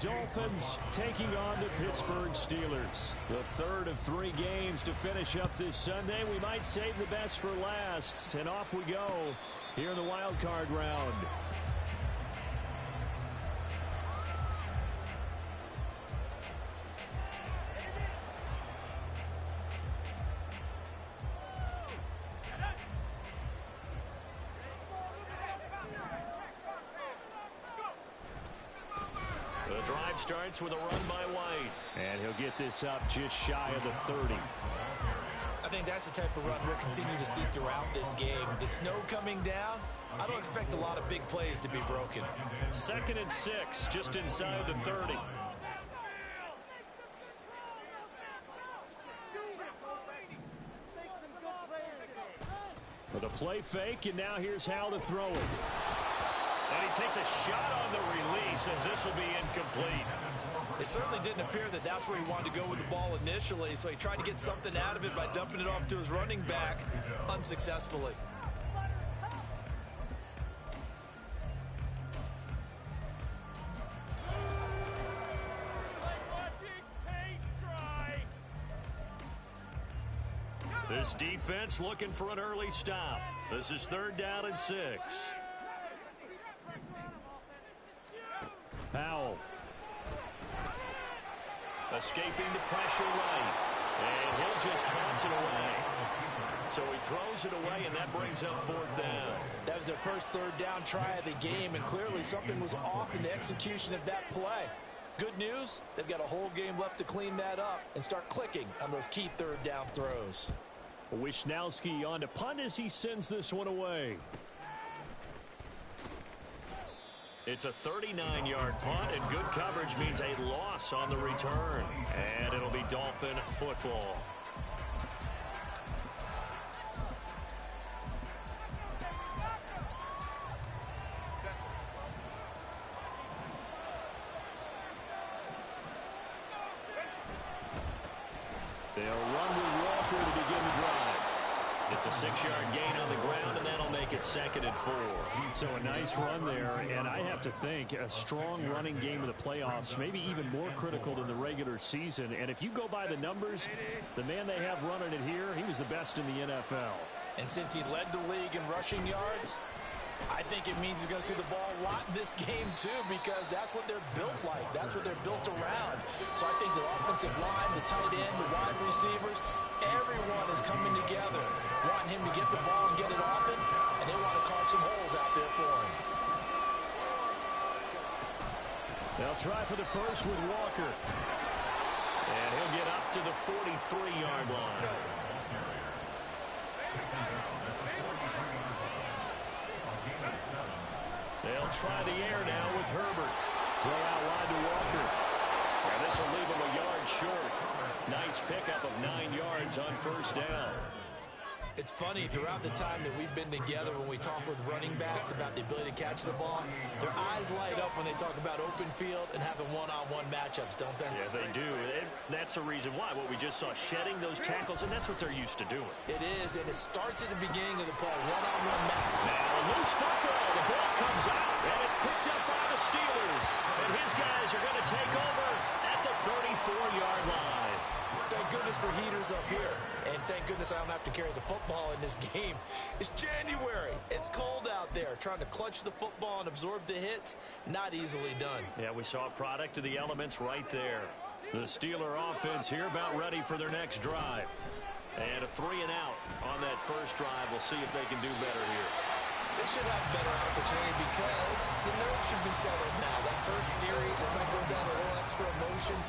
Dolphins taking on the Pittsburgh Steelers. The third of 3 games to finish up this Sunday. We might save the best for last. And off we go here in the wild card round. The drive starts with a run by White. And he'll get this up just shy of the 30. I think that's the type of run we'll continue to see throughout this game. The snow coming down, I don't expect a lot of big plays to be broken. 2nd and 6, just inside the 30. With a play fake, and now here's how to throw it. And he takes a shot on the release as this will be incomplete. It certainly didn't appear that that's where he wanted to go with the ball initially, so he tried to get something out of it by dumping it off to his running back unsuccessfully. This defense looking for an early stop. This is 3rd down and 6. Powell. Escaping the pressure right. And he'll just toss it away. So he throws it away, and that brings up 4th down. That was their first 3rd down try of the game, and clearly something was off in the execution of that play. Good news, they've got a whole game left to clean that up and start clicking on those key 3rd down throws. Wisnowski on to punt as he sends this one away. It's a 39-yard punt, and good coverage means a loss on the return. And it'll be Dolphin football. They'll run with Walker to begin the drive. It's a 6-yard gain on the ground, and that'll make it 2nd and 4. So a nice run there, and I have to think a strong running game of the playoffs, maybe even more critical than the regular season. And if you go by the numbers, the man they have running it here, he was the best in the NFL. And since he led the league in rushing yards, I think it means he's going to see the ball a lot in this game, too, because that's what they're built like. That's what they're built around. So I think the offensive line, the tight end, the wide receivers, everyone is coming together, wanting him to get the ball and get it often, and they want to carve some holes out there for him. They'll try for the first with Walker. And he'll get up to the 43-yard line. They'll try the air now with Herbert. Throw out wide to Walker. And this will leave him a yard short. Nice pickup of 9 yards on 1st down. It's funny, throughout the time that we've been together, when we talk with running backs about the ability to catch the ball, their eyes light up when they talk about open field and having one-on-one matchups, don't they? Yeah, they do. And that's the reason why. What we just saw, shedding those tackles, and that's what they're used to doing. It is, and it starts at the beginning of the play, one-on-one match. Now a loose football. The ball comes out, and it's picked up by the Steelers. And his guys are going to take over at the 34-yard line. Thank goodness for heaters up here. And thank goodness I don't have to carry the football in this game. It's January. It's cold out there. Trying to clutch the football and absorb the hits, not easily done. Yeah, we saw a product of the elements right there. The Steeler offense here about ready for their next drive. And a 3-and-out on that first drive. We'll see if they can do better here. They should have a better opportunity because the nerves should be settled now. That first series, everybody goes out a little extra emotion.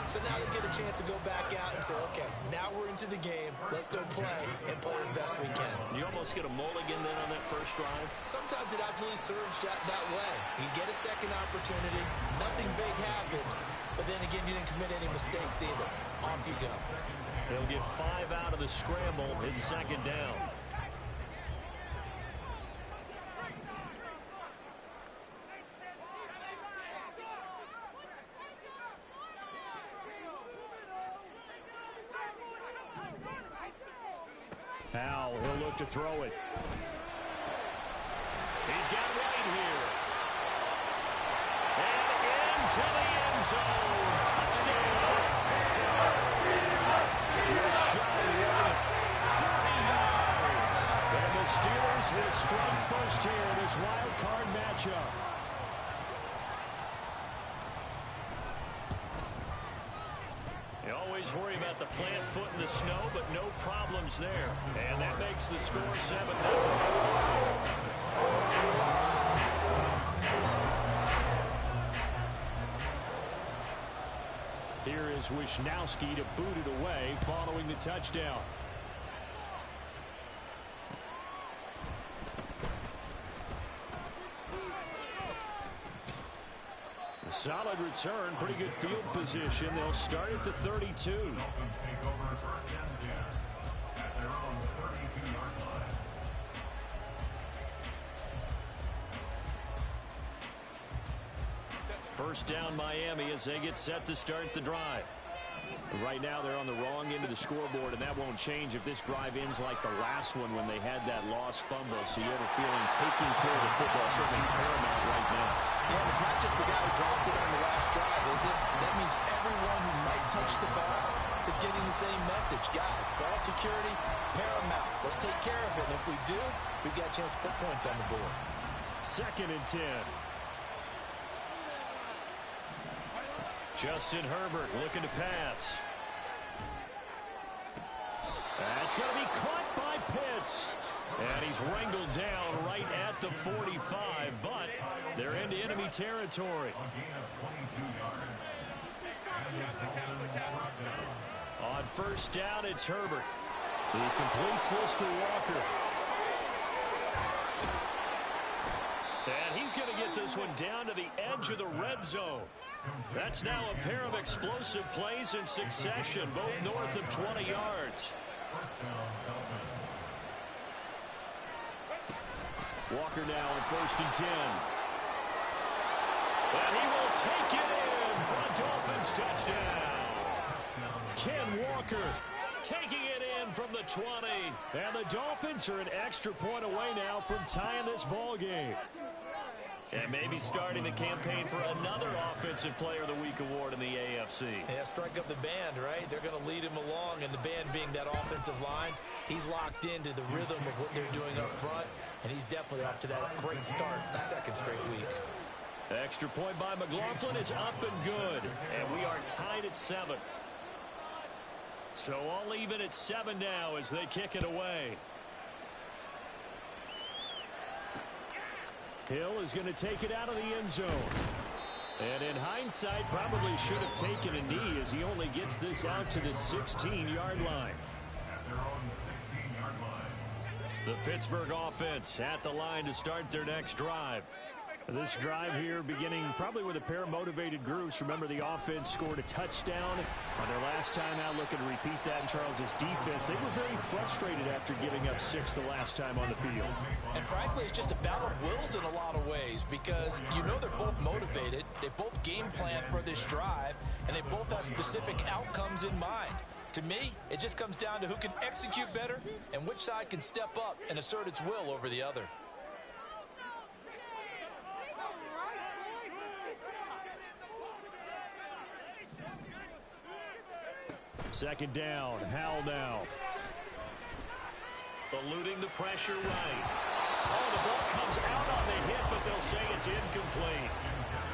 So now they get a chance to go back out and say, okay, now we're into the game. Let's go play and play as best we can. You almost get a mulligan then on that first drive? Sometimes it absolutely serves that way. You get a second opportunity. Nothing big happened. But then again, you didn't commit any mistakes either. Off you go. They'll get 5 out of the scramble. It's 2nd down. Powell, he'll look to throw it. He's got White here. And into to the end zone. Touchdown, Pittsburgh. Rashad White, 30 yards. And the Steelers will strike first here in this wild card matchup. You always worry about the plant foot in the snow, but no problems there. And that makes the score 7-0. Here is Wisnowski to boot it away following the touchdown. A solid return, pretty good field position. They'll start at the 32. First down Miami as they get set to start the drive. Right now they're on the wrong end of the scoreboard, and that won't change if this drive ends like the last one when they had that lost fumble. So you have a feeling taking care of the football is certainly paramount right now. Yeah, it's not just the guy who dropped it on the last drive, is it? That means everyone who might touch the ball is getting the same message. Guys, ball security, paramount. Let's take care of it. And if we do, we've got a chance to put points on the board. 2nd and 10. Justin Herbert looking to pass. That's going to be caught by Pitts. And he's wrangled down right at the 45, but they're into enemy territory. On first down, it's Herbert. He completes this to Walker. And he's going to get this one down to the edge of the red zone. That's now a pair of explosive plays in succession, both north of 20 yards. Walker now on 1st and 10. And he will take it in for a Dolphins touchdown. Ken Walker Taking it in from the 20. And the Dolphins are an extra point away now from tying this ball game. And maybe starting the campaign for another Offensive Player of the Week award in the AFC. Yeah, strike up the band, right? They're going to lead him along, and the band being that offensive line, he's locked into the rhythm of what they're doing up front, and he's definitely off to that great start, a second straight week. Extra point by McLaughlin is up and good, and we are tied at 7. So all even at 7 now as they kick it away. Hill is going to take it out of the end zone. And in hindsight, probably should have taken a knee as he only gets this out to the 16-yard line. The Pittsburgh offense at the line to start their next drive. This drive here beginning probably with a pair of motivated groups. Remember, the offense scored a touchdown on their last time out. Looking to repeat that in Charles's defense. They were very frustrated after giving up 6 the last time on the field. And frankly, it's just a battle of wills in a lot of ways because you know they're both motivated. They both game plan for this drive, and they both have specific outcomes in mind. To me, it just comes down to who can execute better and which side can step up and assert its will over the other. Second down, Howell now. Eluding the pressure right. Oh, the ball comes out on the hit, but they'll say it's incomplete.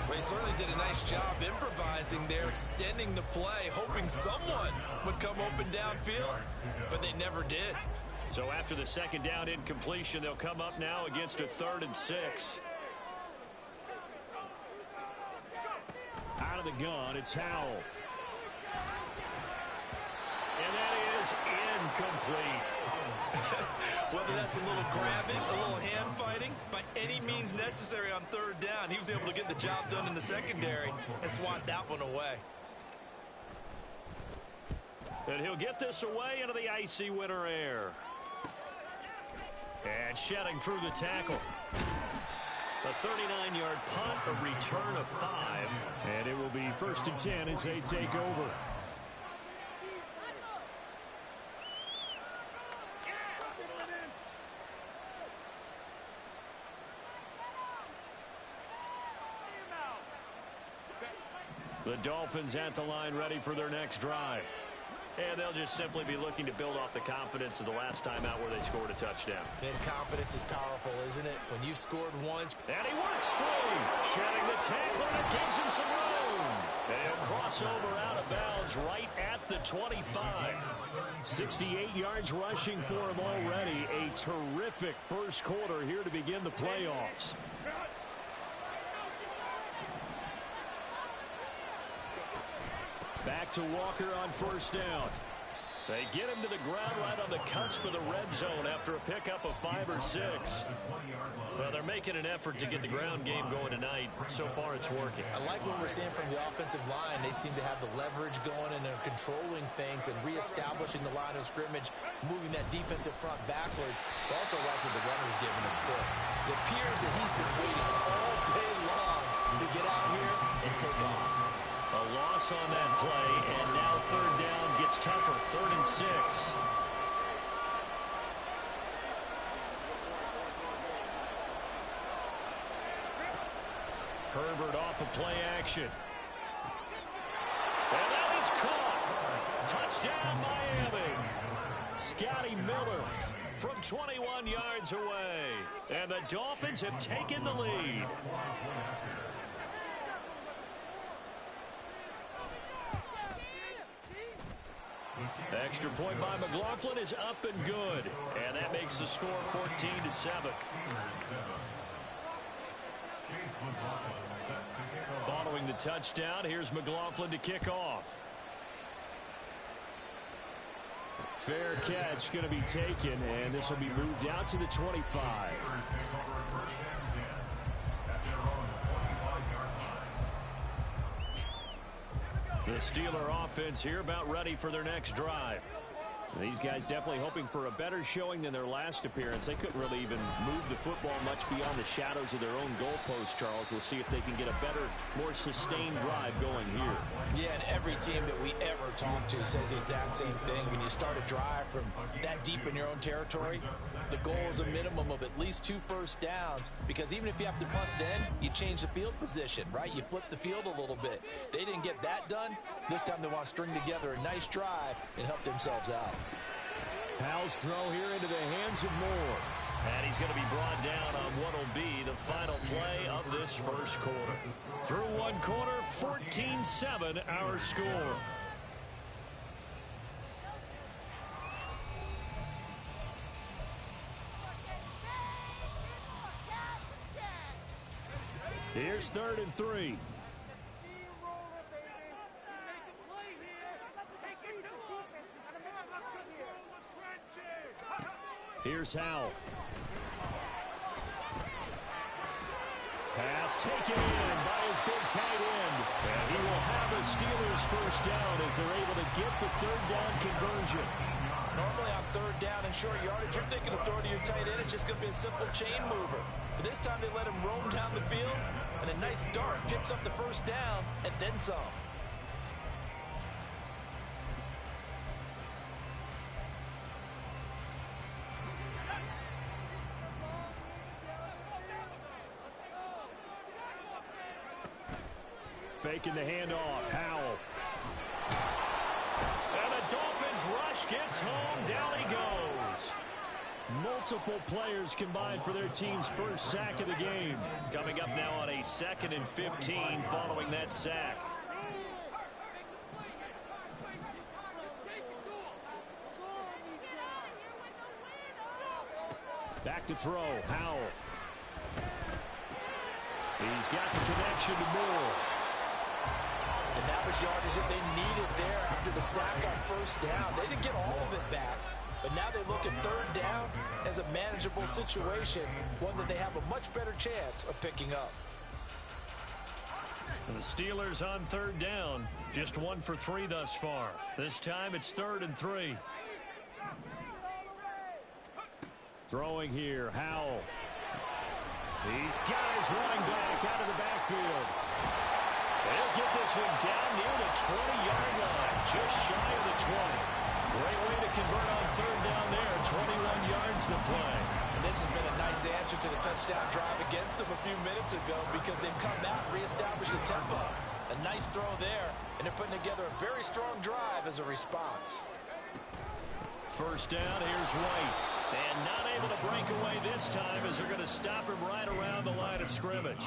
Well, he certainly did a nice job improvising there, extending the play, hoping someone would come open downfield, but they never did. So after the second down incompletion, they'll come up now against a 3rd and 6. Out of the gun, it's Howell. And that is incomplete. Whether that's a little grabbing, a little hand fighting, by any means necessary on 3rd down, he was able to get the job done in the secondary and swat that one away. And he'll get this away into the icy winter air. And shedding through the tackle. A 39-yard punt, a return of 5. And it will be 1st and 10 as they take over. The Dolphins at the line ready for their next drive. And they'll just simply be looking to build off the confidence of the last time out where they scored a touchdown. And confidence is powerful, isn't it? When you've scored once. And he works free. Shedding the tackle, and it gives him some room. And he'll cross over out of bounds right at the 25. 68 yards rushing for him already. A terrific first quarter here to begin the playoffs. Back to Walker on first down. They get him to the ground right on the cusp of the red zone after a pickup of 5 or 6. Well, they're making an effort to get the ground game going tonight. So far, it's working. I like what we're seeing from the offensive line. They seem to have the leverage going, and they're controlling things and reestablishing the line of scrimmage, moving that defensive front backwards. I also like what the runner's giving us, too. It appears that he's been waiting all day long to get out here and take off. A loss on that play, and now third down gets tougher. 3rd and 6. Herbert off of play action. And now he's caught. Touchdown, Miami. Scotty Miller from 21 yards away. And the Dolphins have taken the lead. Extra point by McLaughlin is up and good. And that makes the score 14-7. Following the touchdown, here's McLaughlin to kick off. Fair catch going to be taken, and this will be moved out to the 25. The Steeler offense here about ready for their next drive. These guys definitely hoping for a better showing than their last appearance. They couldn't really even move the football much beyond the shadows of their own goalpost, Charles. We'll see if they can get a better, more sustained drive going here. Yeah, and every team that we ever talk to says the exact same thing. When you start a drive from that deep in your own territory, the goal is a minimum of at least 2 first downs, because even if you have to punt then, you change the field position, right? You flip the field a little bit. They didn't get that done. This time they want to string together a nice drive and help themselves out. Powell's throw here into the hands of Moore. And he's going to be brought down on what will be the final play of this first quarter. Through one quarter, 14-7 our score. Here's 3rd and 3. Here's Howell. Pass taken in by his big tight end. And he will have a Steelers first down as they're able to get the 3rd down conversion. Normally on 3rd down and short yardage, you're thinking of throwing to your tight end. It's just going to be a simple chain mover. But this time they let him roam down the field, and a nice dart picks up the first down and then some. Faking the handoff. Howell. And the Dolphins rush gets home. Down he goes. Multiple players combined for their team's first sack of the game. Coming up now on a 2nd and 15 following that sack. Back to throw. Howell. He's got the connection to Moore. And that was yardage that they needed there after the sack on first down. They didn't get all of it back, but now they look at 3rd down as a manageable situation, one that they have a much better chance of picking up. And the Steelers on 3rd down, just 1 for 3 thus far. This time it's 3rd and 3. Throwing here, Howell. He's got his running back out of the backfield. They'll get this one down near the 20-yard line, just shy of the 20. Great way to convert on 3rd down there, 21 yards the play. And this has been a nice answer to the touchdown drive against them a few minutes ago, because they've come out and reestablished the tempo. A nice throw there, and they're putting together a very strong drive as a response. First down, here's White. And not able to break away this time as they're going to stop him right around the line of scrimmage.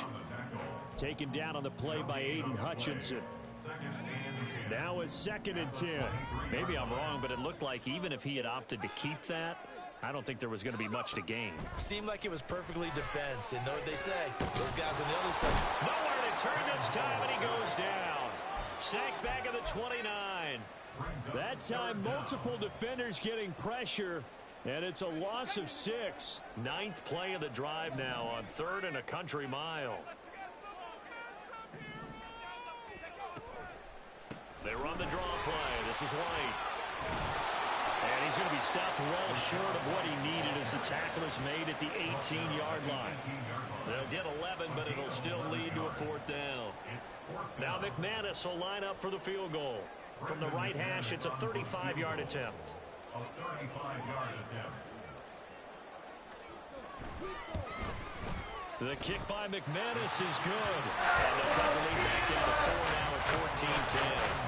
Taken down on the play by Aiden Hutchinson. Now a 2nd and 10. Maybe I'm wrong, but it looked like even if he had opted to keep that, I don't think there was going to be much to gain. Seemed like it was perfectly defense, and know what they say. Those guys on the other side. Nowhere to turn this time, and he goes down. Sacked back at the 29. That time, multiple defenders getting pressure, and it's a loss of 6. 9th play of the drive now on 3rd and a country mile. They run the draw play. This is White. And he's going to be stopped well short of what he needed as the tackle is made at the 18-yard line. They'll get 11, but it'll still lead to a 4th down. Now McManus will line up for the field goal. From the right hash, it's a 35-yard attempt. The kick by McManus is good. And they'll cut the lead back down to 4 now at 14-10.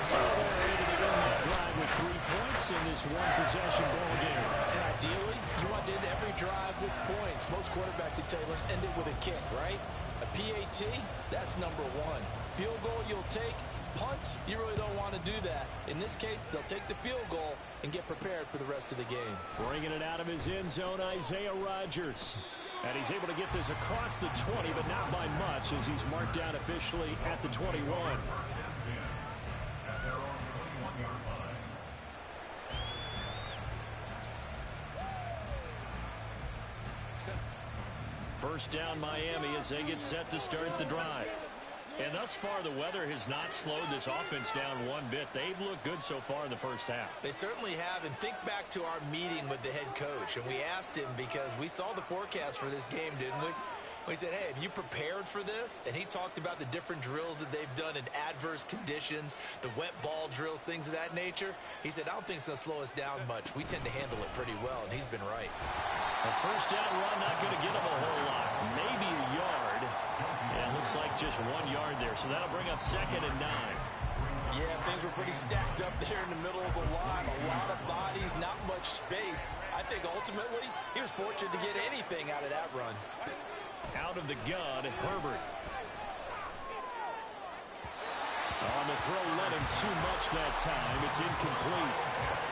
So they're able to end that drive with 3 points in this one-possession ball game. And ideally, you want to end every drive with points. Most quarterbacks would tell you, let's end it with a kick, right? A PAT, that's number 1. Field goal you'll take. Punts, you really don't want to do that. In this case, they'll take the field goal and get prepared for the rest of the game. Bringing it out of his end zone, Isaiah Rodgers. And he's able to get this across the 20, but not by much as he's marked down officially at the 21. First down Miami as they get set to start the drive. And thus far, the weather has not slowed this offense down one bit. They've looked good so far in the first half. They certainly have. And think back to our meeting with the head coach. And we asked him because we saw the forecast for this game, didn't we? We said, hey, have you prepared for this? And he talked about the different drills that they've done in adverse conditions, the wet ball drills, things of that nature. He said, I don't think it's going to slow us down much. We tend to handle it pretty well, and he's been right. A first down run, not going to get him a whole lot. Maybe a yard. Yeah, looks like just 1 yard there. So that'll bring up 2nd and 9. Yeah, things were pretty stacked up there in the middle of the line. A lot of bodies, not much space. I think ultimately he was fortunate to get anything out of that run. Out of the gun, Herbert. On the throw, let him too much that time. It's incomplete.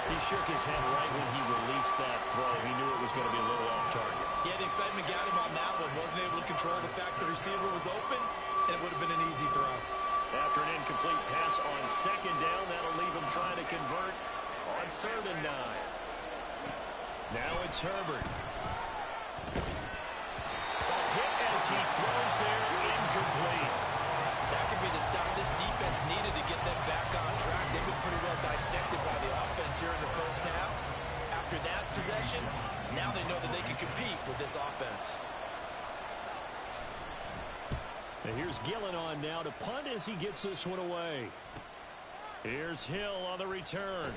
He shook his head right when he released that throw. He knew it was going to be a little off target. Yeah, the excitement got him on that one. Wasn't able to control the fact the receiver was open, and it would have been an easy throw. After an incomplete pass on 2nd down, that'll leave him trying to convert on 3rd and 9. Now it's Herbert. He throws there, incomplete. That could be the stop this defense needed to get them back on track. They've been pretty well dissected by the offense here in the first half. After that possession, now they know that they can compete with this offense. And here's Gillen on now to punt as he gets this one away. Here's Hill on the return.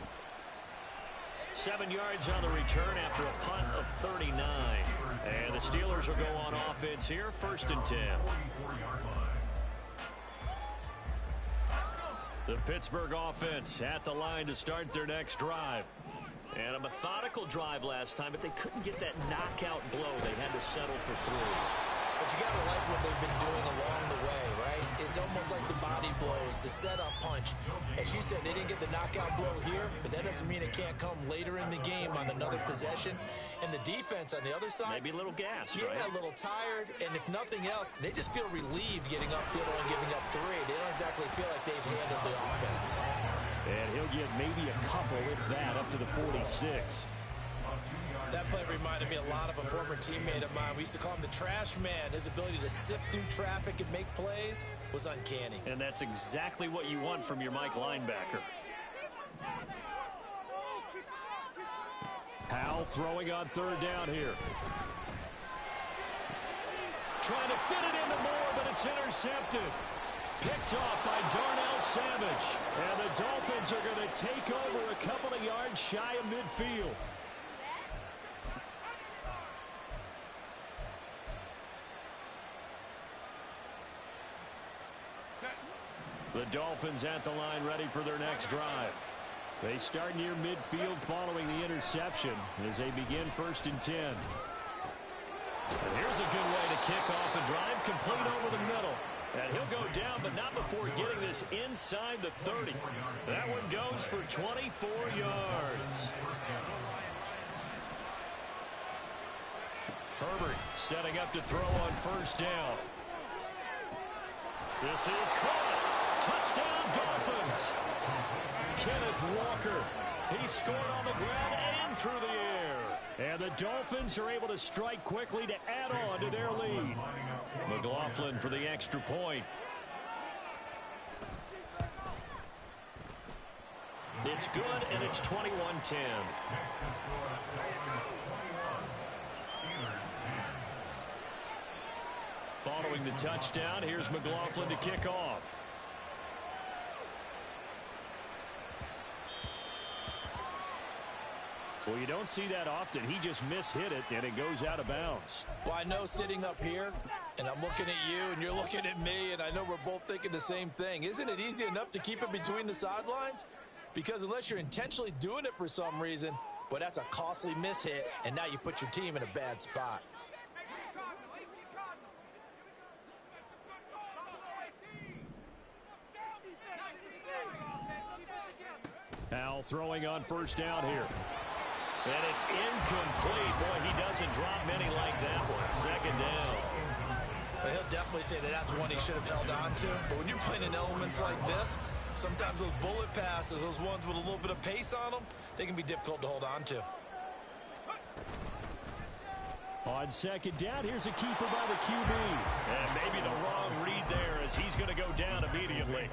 7 yards on the return after a punt of 39. And the Steelers will go on offense here, 1st and 10. The Pittsburgh offense at the line to start their next drive. And a methodical drive last time, but they couldn't get that knockout blow. They had to settle for 3. But you got to like what they've been doing along the way, right? It's almost like the body blows, the setup punch. As you said, they didn't get the knockout blow here, but that doesn't mean it can't come later in the game on another possession. And the defense on the other side, maybe a little gas, yeah, right? A little tired. And if nothing else, they just feel relieved getting upfield and giving up 3. They don't exactly feel like they've handled the offense. And he'll get maybe a couple, if that, up to the 46. That play reminded me a lot of a former teammate of mine. We used to call him the trash man. His ability to sift through traffic and make plays was uncanny. And that's exactly what you want from your Mike linebacker. Powell throwing on 3rd down here. Trying to fit it into Moore, but it's intercepted. Picked off by Darnell Savage. And the Dolphins are going to take over a couple of yards shy of midfield. The Dolphins at the line ready for their next drive. They start near midfield following the interception as they begin 1st and 10. And here's a good way to kick off a drive, complete over the middle. And he'll go down, but not before getting this inside the 30. That one goes for 24 yards. Herbert setting up to throw on 1st down. This is caught. Touchdown, Dolphins. Kenneth Walker. He scored on the ground and through the air. And the Dolphins are able to strike quickly to add on to their lead. McLaughlin for the extra point. It's good, and it's 21-10. Following the touchdown, here's McLaughlin to kick off. Well, you don't see that often. He just mishit it, and it goes out of bounds. Well, I know sitting up here, and I'm looking at you, and you're looking at me, and I know we're both thinking the same thing. Isn't it easy enough to keep it between the sidelines? Because unless you're intentionally doing it for some reason, well, that's a costly mishit, and now you put your team in a bad spot. Now throwing on 1st down here. And it's incomplete. Boy, he doesn't drop many like that one. 2nd down. Well, he'll definitely say that that's one he should have held on to. But when you're playing in elements like this, sometimes those bullet passes, those ones with a little bit of pace on them, they can be difficult to hold on to. On 2nd down, here's a keeper by the QB. And maybe the wrong read there as he's going to go down immediately.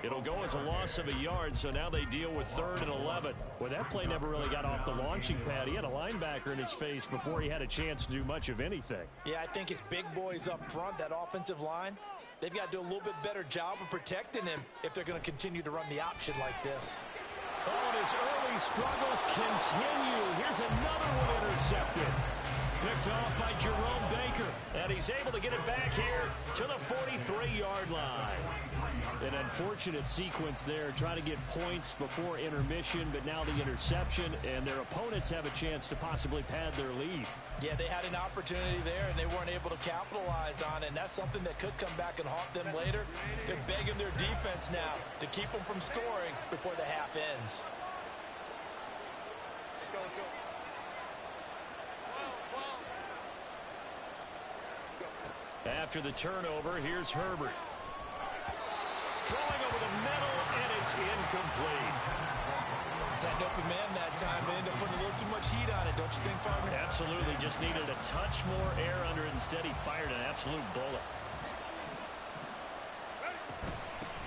It'll go as a loss of a yard, so now they deal with 3rd and 11. Well, that play never really got off the launching pad. He had a linebacker in his face before he had a chance to do much of anything. Yeah, I think his big boys up front, that offensive line, they've got to do a little bit better job of protecting him if they're going to continue to run the option like this. Oh, and his early struggles continue. Here's another one intercepted. Picked off by Jerome Baker. And he's able to get it back here to the 43-yard line. An unfortunate sequence there, trying to get points before intermission, but now the interception, and their opponents have a chance to possibly pad their lead. Yeah, they had an opportunity there, and they weren't able to capitalize on it, and that's something that could come back and haunt them later. They're begging their defense now to keep them from scoring before the half ends. After the turnover, here's Herbert. Throwing over the middle, and it's incomplete. That open man that time, they ended up putting a little too much heat on it, don't you think, partner? Absolutely, just needed a touch more air under it. Instead, he fired an absolute bullet.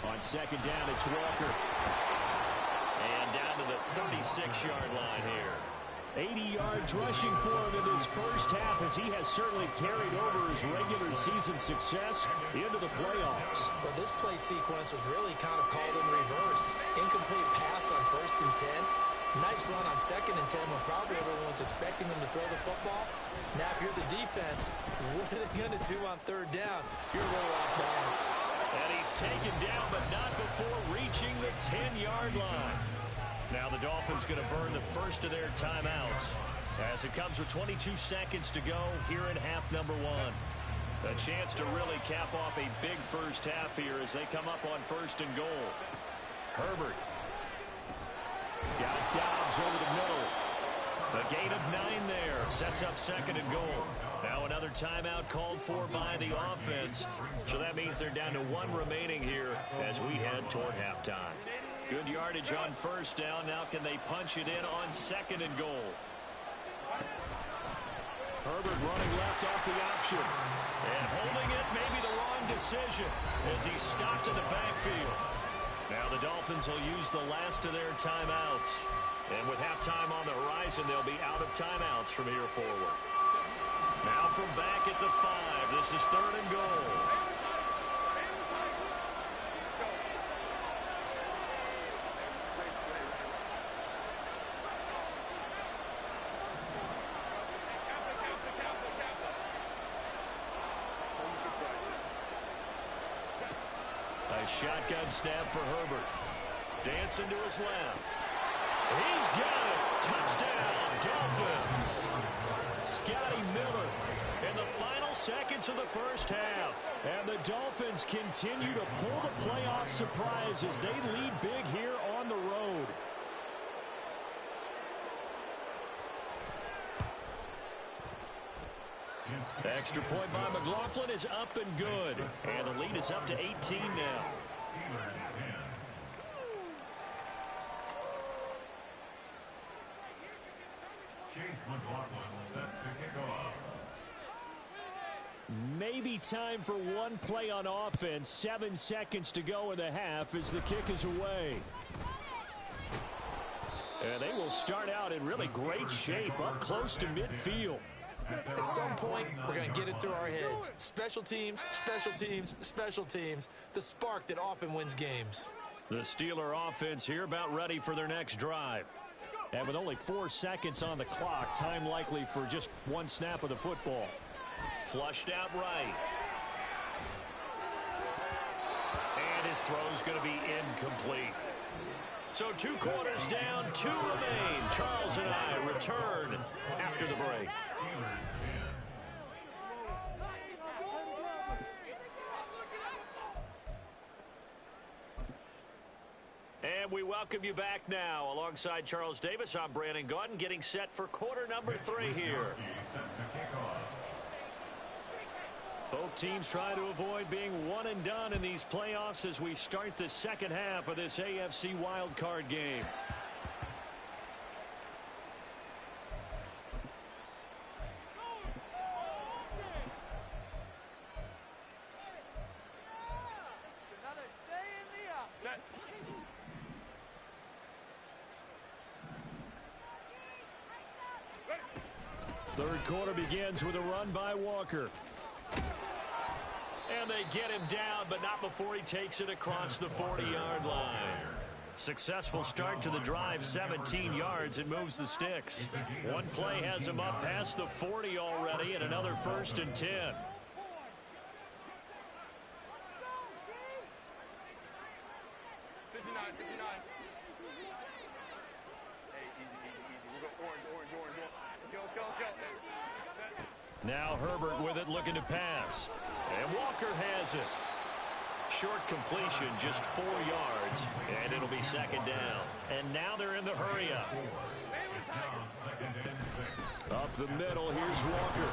On 2nd down, it's Walker. And down to the 36-yard line here. 80 yards rushing for him in this first half, as he has certainly carried over his regular season success into the playoffs. Well, this play sequence was really kind of called in reverse. Incomplete pass on 1st and 10. Nice run on 2nd and 10 when probably everyone was expecting him to throw the football. Now, if you're the defense, what are they going to do on 3rd down? You're a little off balance. And he's taken down, but not before reaching the 10-yard line. Now the Dolphins going to burn the first of their timeouts as it comes with 22 seconds to go here in half number 1. A chance to really cap off a big first half here as they come up on 1st and goal. Herbert. Got Dobbs over the middle. A gain of 9 there. Sets up 2nd and goal. Now another timeout called for by the offense. So that means they're down to 1 remaining here as we head toward halftime. Good yardage on 1st down. Now can they punch it in on 2nd and goal? Herbert running left off the option. And holding it may be the wrong decision as he stopped in the backfield. Now the Dolphins will use the last of their timeouts. And with halftime on the horizon, they'll be out of timeouts from here forward. Now from back at the 5, this is 3rd and goal. Shotgun snap for Herbert. Dancing to his left. He's got it. Touchdown, Dolphins. Scotty Miller in the final seconds of the first half. And the Dolphins continue to pull the playoff surprise as they lead big here on the road. Extra point by McLaughlin is up and good. And the lead is up to 18 now. Maybe time for one play on offense. 7 seconds to go in the half as the kick is away. And they will start out in really great shape up close to midfield. At some point, we're going to get it through our heads. Special teams, special teams, special teams. The spark that often wins games. The Steeler offense here about ready for their next drive. And with only 4 seconds on the clock, time likely for just one snap of the football. Flushed out right. And his throw's going to be incomplete. So 2 quarters down, 2 remain. Charles and I return after the break. And we welcome you back now. Alongside Charles Davis, I'm Brandon Gaudin, getting set for quarter number 3 here. Both teams try to avoid being one and done in these playoffs as we start the second half of this AFC wildcard game. Third quarter begins with a run by Walker. And they get him down, but not before he takes it across the 40-yard line. Successful start to the drive, 17 yards, and moves the sticks. One play has him up past the 40 already, and another 1st and 10. Now Herbert with it, looking to pass. And Walker has it. Short completion, just 4 yards, and it'll be 2nd down. And now they're in the hurry-up. Up the middle, here's Walker.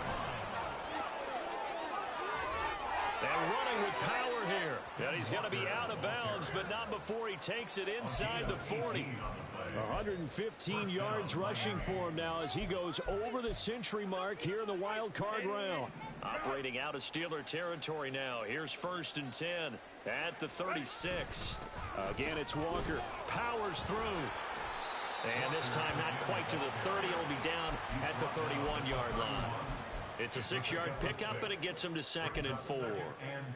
And running with power here. And he's going to be out of bounds, but not before he takes it inside the 40. 115 yards rushing for him now as he goes over the century mark here in the wild card round. Operating out of Steeler territory now. Here's 1st and 10 at the 36. Again, it's Walker. Powers through. And this time not quite to the 30. It'll be down at the 31-yard line. It's a 6-yard pickup, and it gets him to 2nd and 4.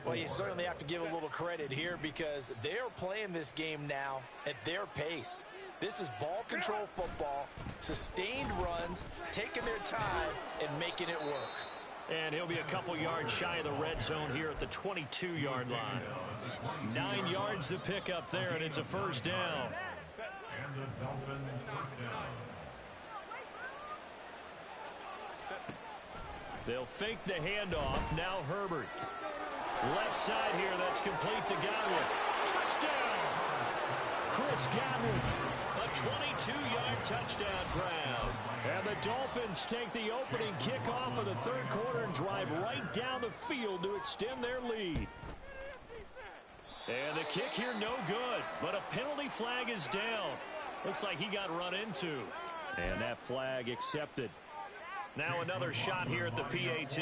Well, you certainly have to give a little credit here because they're playing this game now at their pace. This is ball control football, sustained runs, taking their time, and making it work. And he'll be a couple yards shy of the red zone here at the 22-yard line. 9 yards to pick up there, and it's a 1st down. They'll fake the handoff. Now Herbert. Left side here, that's complete to Godwin. Touchdown! Chris Godwin. A 22-yard touchdown grab. And the Dolphins take the opening kickoff of the 3rd quarter and drive right down the field to extend their lead. And the kick here no good, but a penalty flag is down. Looks like he got run into. And that flag accepted. Now another shot here at the PAT.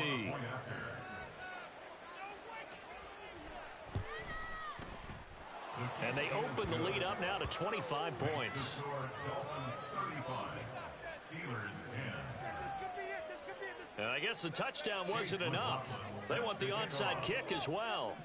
And they open the lead up now to 25 points. And I guess the touchdown wasn't enough. They want the onside kick as well.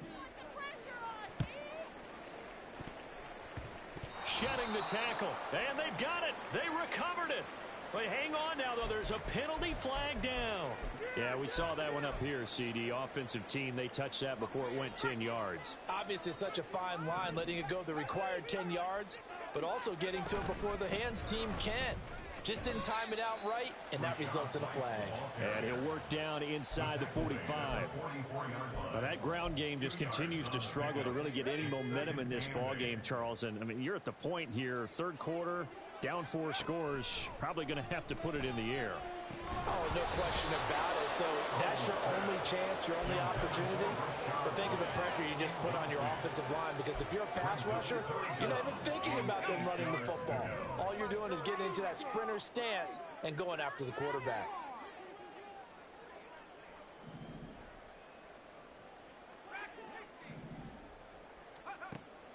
Shedding the tackle. And they've got it. They recovered it. But hang on now, though. There's a penalty flag down. Yeah, we saw that one up here, CD. Offensive team, they touched that before it went 10 yards. Obviously, such a fine line, letting it go the required 10 yards, but also getting to it before the hands team can. Just didn't time it out right, and that results in a flag. And he'll work down inside the 45. Now, that ground game just continues to struggle to really get any momentum in this ball game, Charles. And, I mean, you're at the point here, third quarter, down 4 scores, probably going to have to put it in the air. Oh, no question about it. So that's your only chance, your only opportunity. But think of the pressure you just put on your offensive line, because if you're a pass rusher, you're not even thinking about them running the football. All you're doing is getting into that sprinter stance and going after the quarterback.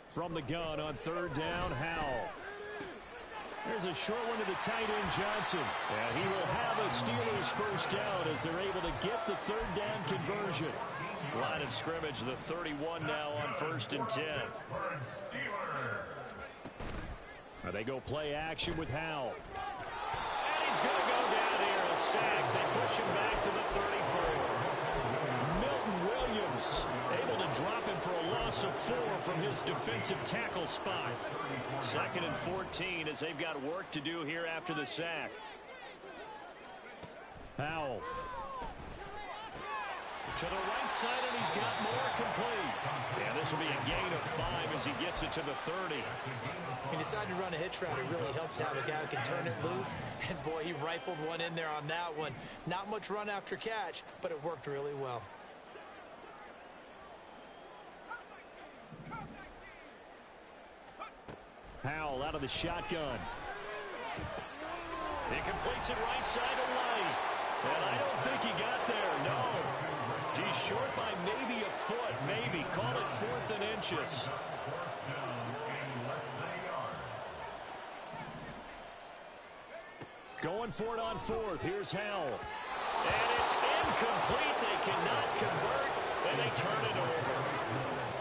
From the gun on third down, Howell. There's a short one to the tight end, Johnson. And he will have a Steelers first down as they're able to get the third down conversion. Line of scrimmage, the 31 now on 1st and 10. Now they go play action with Howell. And he's going to go down here, a sack. They push him back to the 34. Milton Williams able to drop him for a loss of 4 from his defensive tackle spot. 2nd and 14 as they've got work to do here after the sack. Howell. To the right side, and he's got more complete. Yeah, this will be a gain of 5 as he gets it to the 30. He decided to run a hitch route. It really helps to have a guy who can turn it loose. And, boy, he rifled one in there on that one. Not much run after catch, but it worked really well. Howell out of the shotgun. He completes it right side to White. And I don't think he got there, no. He's short by maybe a foot, maybe. Call it 4th and inches. Going for it on 4th. Here's Howell. And it's incomplete. They cannot convert, and they turn it over.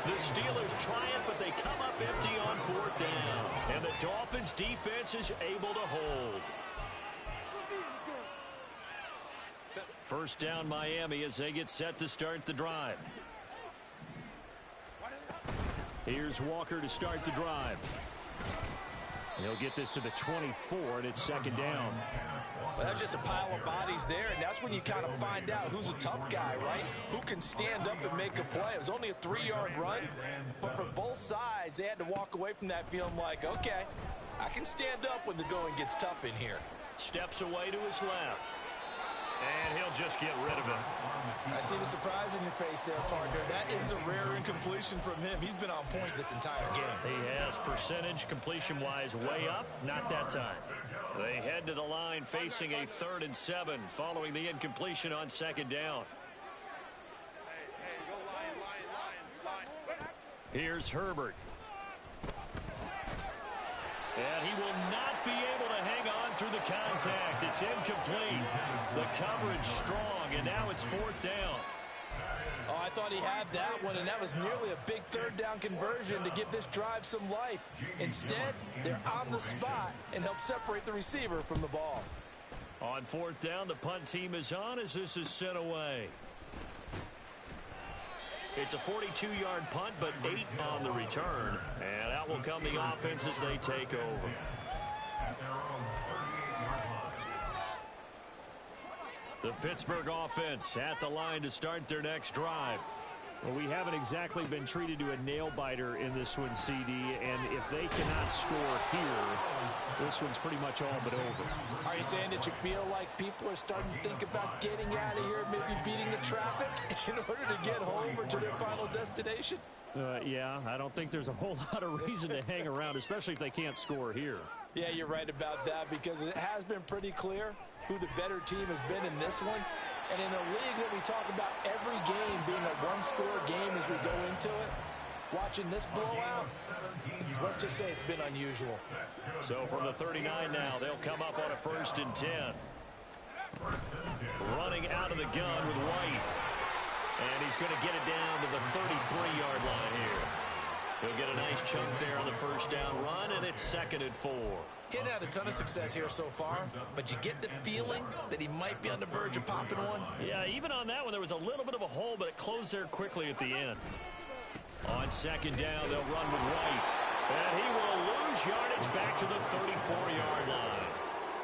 The Steelers try it, but they come up empty on 4th down. And the Dolphins defense is able to hold. First down Miami as they get set to start the drive. Here's Walker to start the drive. He'll get this to the 24, and it's 2nd down. Well, that's just a pile of bodies there, and that's when you kind of find out who's a tough guy, right? Who can stand up and make a play. It was only a 3-yard run, but for both sides, they had to walk away from that feeling like, okay, I can stand up when the going gets tough in here. Steps away to his left. And he'll just get rid of it. I see the surprise in your face there, partner. That is a rare incompletion from him. He's been on point this entire game. He has percentage completion-wise way up. Not that time. They head to the line facing a 3rd and 7 following the incompletion on 2nd down. Here's Herbert. And he will not be able to hang on through the contact. It's incomplete. The coverage strong, and now it's 4th down. Oh, I thought he had that one, and that was nearly a big 3rd down conversion to give this drive some life. Instead, they're on the spot and help separate the receiver from the ball. On 4th down, the punt team is on as this is sent away. It's a 42-yard punt, but 8 on the return. And out will come the offense as they take over. The Pittsburgh offense at the line to start their next drive. Well, we haven't exactly been treated to a nail-biter in this one, CD, and if they cannot score here, this one's pretty much all but over. Are you saying that you feel like people are starting to think about getting out of here, maybe beating the traffic in order to get home or to their final destination? Yeah, I don't think there's a whole lot of reason to hang around, especially if they can't score here. Yeah, you're right about that, because it has been pretty clear who the better team has been in this one. And in a league that we talk about every game being a one-score game as we go into it, watching this blowout, let's just say it's been unusual. So from the 39 now, they'll come up on a 1st and 10. Running out of the gun with White. And he's going to get it down to the 33-yard line here. He'll get a nice chunk there on the first down run, and it's 2nd and 4. He hadn't had a ton of success here so far, but you get the feeling that he might be on the verge of popping one. Yeah, even on that one, there was a little bit of a hole, but it closed there quickly at the end. On 2nd down, they'll run with White. And he will lose yardage back to the 34-yard line.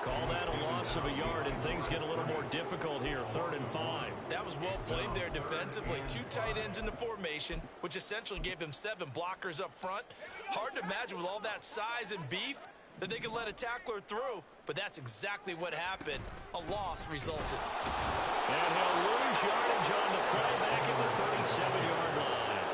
Call that a loss of a yard, and things get a little more difficult here, 3rd and 5. That was well played there defensively. 2 tight ends in the formation, which essentially gave them 7 blockers up front. Hard to imagine with all that size and beef that they could let a tackler through, but that's exactly what happened. A loss resulted. And he'll lose yardage on the play back at the 37-yard line.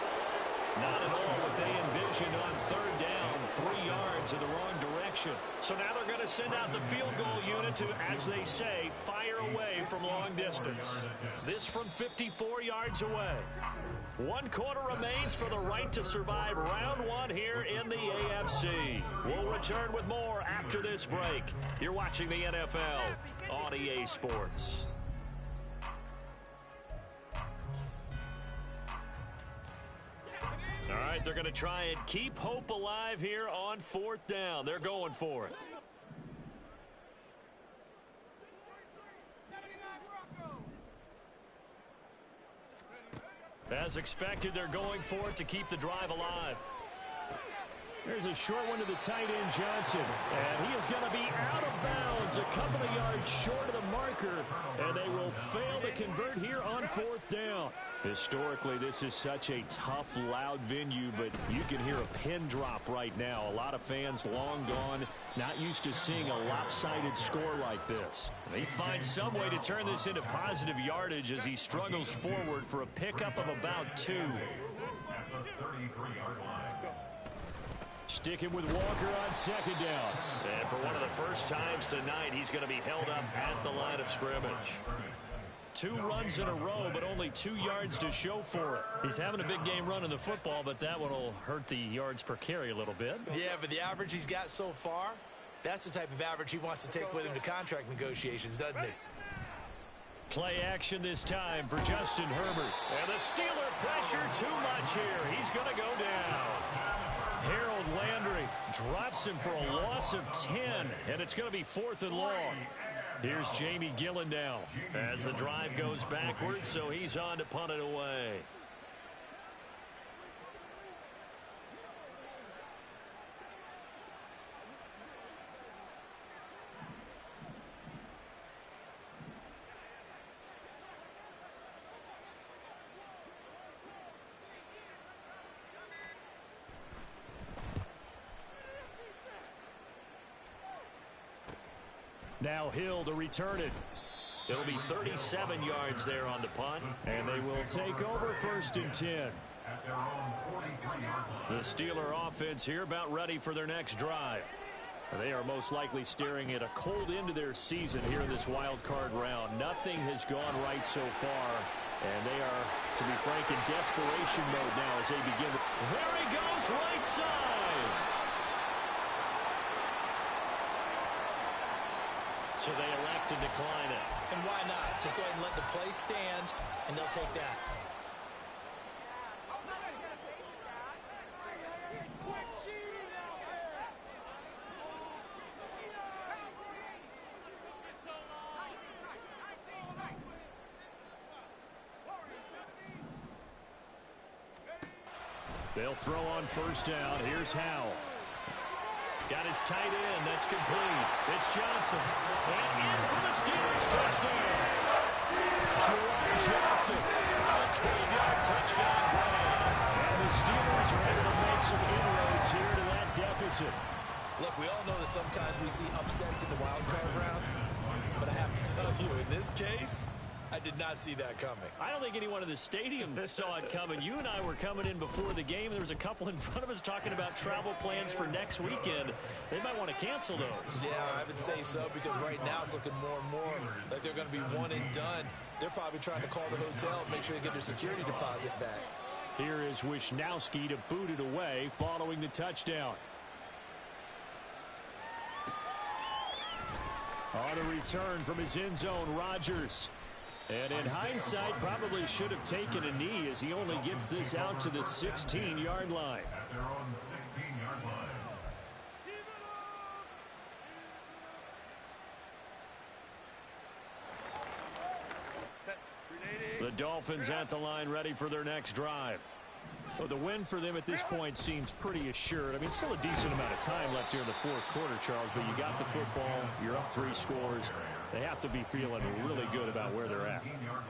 Not at all what they envisioned on 3rd down, 3 yards in the wrong direction. So now they're going to send out the field goal unit to, as they say, fire away from long distance. This from 54 yards away. 1 quarter remains for the right to survive round 1 here in the AFC. We'll return with more after this break. You're watching the NFL on EA Sports. All right, they're going to try and keep hope alive here on 4th down. They're going for it. As expected, they're going for it to keep the drive alive. There's a short one to the tight end, Johnson. And he is going to be out of bounds, a couple of yards short of the marker. And they will fail to convert here on 4th down. Historically, this is such a tough, loud venue, but you can hear a pin drop right now. A lot of fans long gone, not used to seeing a lopsided score like this. They find some way to turn this into positive yardage as he struggles forward for a pickup of about 2. Sticking with Walker on 2nd down. And for one of the first times tonight, he's going to be held up at the line of scrimmage. 2 runs in a row, but only 2 yards to show for it. He's having a big game running the football, but that one will hurt the yards per carry a little bit. Yeah, but the average he's got so far, that's the type of average he wants to take with him to contract negotiations, doesn't he? Play action this time for Justin Herbert. And the Steeler pressure too much here. He's going to go down. Harold Landry drops him for a loss of 10, and it's going to be 4th and long. Here's Jamie Gillen now as the drive goes backwards, so he's on to punt it away. Now Hill to return it. It'll be 37 yards there on the punt, and they will take over 1st and 10. The Steeler offense here about ready for their next drive. They are most likely staring at a cold end to their season here in this wild card round. Nothing has gone right so far, and they are, to be frank, in desperation mode now as they begin. There he goes, right side. So they elect to decline it. And why not? Just go ahead and let the play stand, and they'll take that. They'll throw on 1st down. Here's Howell. Got his tight end. That's complete. It's Johnson. And in for the Steelers touchdown. Jerome Johnson. A 12-yard touchdown grab. And the Steelers are able to make some inroads here to that deficit. Look, we all know that sometimes we see upsets in the wild card round. But I have to tell you, in this case, I did not see that coming. I don't think anyone in the stadium saw it coming. You and I were coming in before the game. There was a couple in front of us talking about travel plans for next weekend. They might want to cancel those. Yeah, I would say so, because right now it's looking more and more like they're going to be one and done. They're probably trying to call the hotel and make sure they get their security deposit back. Here is Wisnowski to boot it away following the touchdown. On a return from his end zone, Rodgers. And in hindsight, probably should have taken a knee as he only gets this out to the 16-yard line. their own 16-yard line. The Dolphins at the line, ready for their next drive. Well, the win for them at this point seems pretty assured. I mean, still a decent amount of time left here in the fourth quarter, Charles, but you got the football, you're up 3 scores. They have to be feeling really good about where they're at.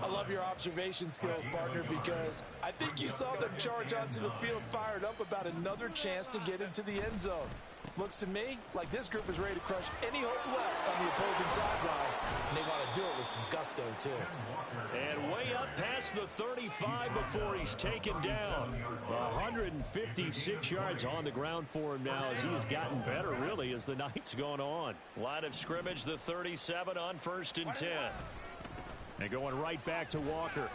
I love your observation skills, partner, because I think you saw them charge onto the field fired up about another chance to get into the end zone. Looks to me like this group is ready to crush any hope left on the opposing sideline, and they want to do it with some gusto, too. And way up past the 35 before he's taken down. 156 yards on the ground for him now as he has gotten better, really, as the night's gone on. Line of scrimmage, the 37 on 1st and 10. And going right back to Walker.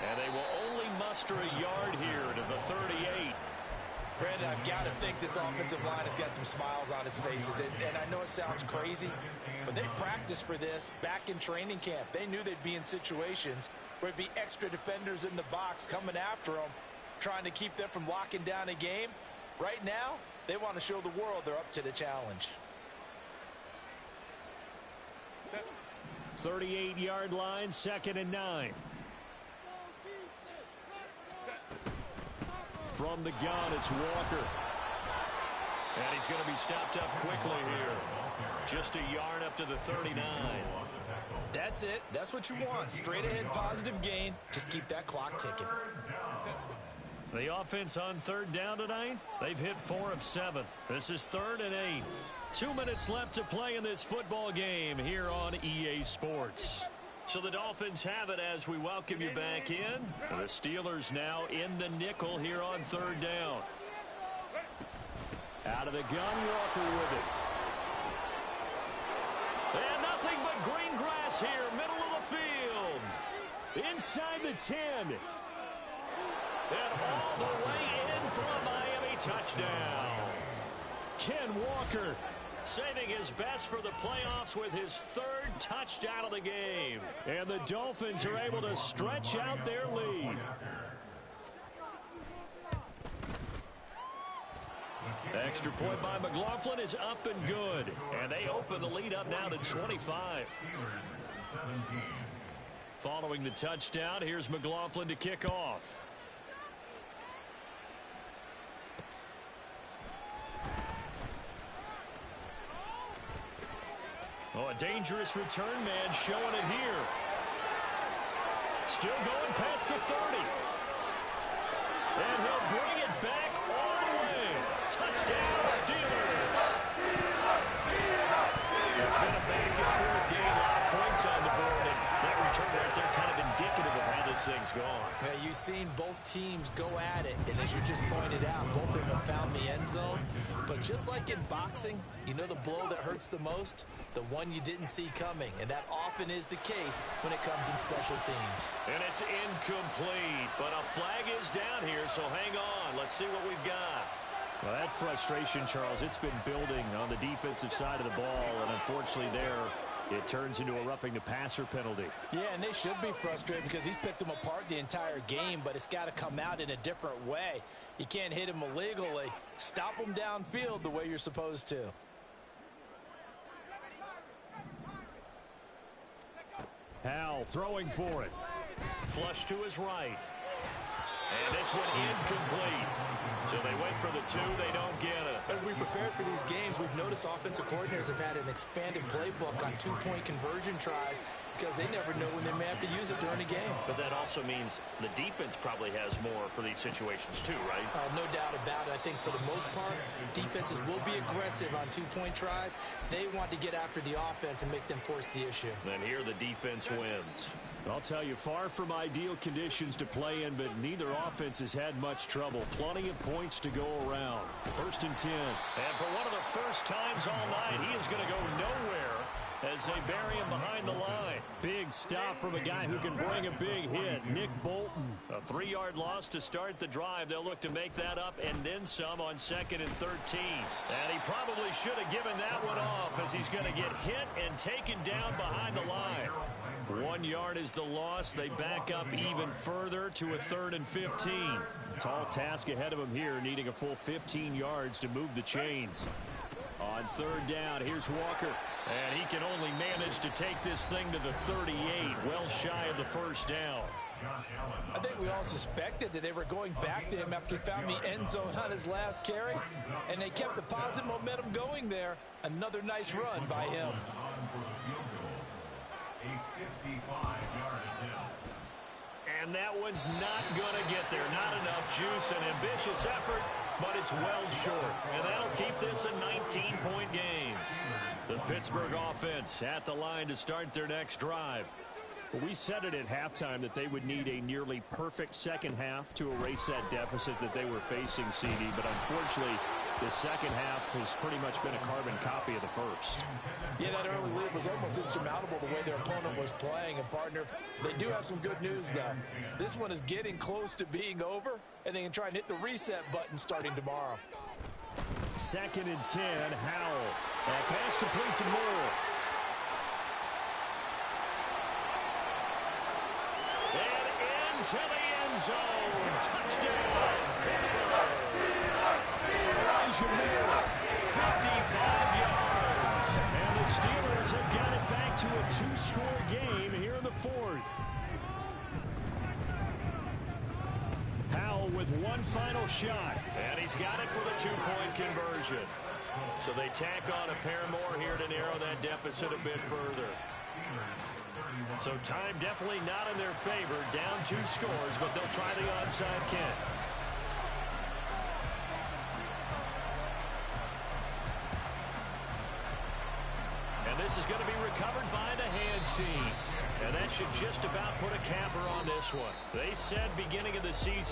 And they will only muster a yard here to the 38. Brandon, I've got to think this offensive line has got some smiles on its faces. And I know it sounds crazy, but they practiced for this back in training camp. They knew they'd be in situations where there'd be extra defenders in the box coming after them, trying to keep them from locking down a game. Right now, they want to show the world they're up to the challenge. 38-yard line, 2nd and 9. From the gun, it's Walker. And he's going to be stopped up quickly here. Just a yard up to the 39. That's it. That's what you want. Straight ahead positive gain. Just keep that clock ticking. The offense on 3rd down tonight, they've hit 4 of 7. This is 3rd and 8. 2 minutes left to play in this football game here on EA Sports. So the Dolphins have it as we welcome you back in. The Steelers now in the nickel here on 3rd down. Out of the gun, Walker with it. And nothing but green grass here, middle of the field. Inside the 10. And all the way in for a Miami touchdown. Ken Walker saving his best for the playoffs with his 3rd touchdown of the game. And the Dolphins are able to stretch out their lead. Extra point by McLaughlin is up and good. And they open the lead up now to 25. Following the touchdown, here's McLaughlin to kick off. Oh, a dangerous return man showing it here. Still going past the 30. And he'll bring it back all the way. Touchdown, Steelers. It's been a back-and-forth game. A lot of points on the board. And that return right there kind of indicative of how this thing's gone. Yeah, you've seen both teams go at it. And as you just pointed out, both of them have found the end zone. But just like in boxing, you know the blow that hurts the most? The one you didn't see coming. And that often is the case when it comes in special teams. And it's incomplete. But a flag is down here, so hang on. Let's see what we've got. Well, that frustration, Charles, it's been building on the defensive side of the ball. And unfortunately there, it turns into a roughing the passer penalty. Yeah, and they should be frustrated because he's picked them apart the entire game, but it's got to come out in a different way. You can't hit him illegally. Stop him downfield the way you're supposed to. Howell throwing for it. Flush to his right. And this one incomplete. So they went for the 2. They don't get it. As we prepared for these games, we've noticed offensive coordinators have had an expanded playbook on 2-point conversion tries because they never know when they may have to use it during a game. But that also means the defense probably has more for these situations too, right? No doubt about it. I think for the most part, defenses will be aggressive on 2-point tries. They want to get after the offense and make them force the issue. And here the defense wins. I'll tell you, far from ideal conditions to play in, but neither offense has had much trouble. Plenty of points to go around. 1st and 10. And for one of the first times all night, he is going to go nowhere as they bury him behind the line. Big stop from a guy who can bring a big hit, Nick Bolton. A 3-yard loss to start the drive. They'll look to make that up and then some on 2nd and 13. And he probably should have given that one off as he's going to get hit and taken down behind the line. 1 yard is the loss. They back up even further to a 3rd and 15. Tall task ahead of him here, needing a full 15 yards to move the chains. On third down, here's Walker. And he can only manage to take this thing to the 38, well shy of the first down. I think we all suspected that they were going back to him after he found the end zone on his last carry, and they kept the positive momentum going there. Another nice run by him. And that one's not going to get there. Not enough juice, an ambitious effort, but it's well short. And that'll keep this a 19-point game. The Pittsburgh offense at the line to start their next drive. Well, we said it at halftime that they would need a nearly perfect second half to erase that deficit that they were facing, CD. But unfortunately, the second half has pretty much been a carbon copy of the first. Yeah, that early lead was almost insurmountable the way their opponent was playing. And, partner, they do have some good news, though. This one is getting close to being over, and they can try and hit the reset button starting tomorrow. 2nd and 10, Howell. That pass complete to Moore. And into the end zone. Touchdown, Pittsburgh. Elijah Moore, 55 yards. And the Steelers have got it back to a 2-score game here in the 4th. Howell with one final shot. And he's got it for the 2-point conversion. So they tack on a pair more here to narrow that deficit a bit further. So time definitely not in their favor. Down 2 scores, but they'll try the onside kick. And this is going to be recovered by the hands team. And that should just about put a capper on this one. They said beginning of the season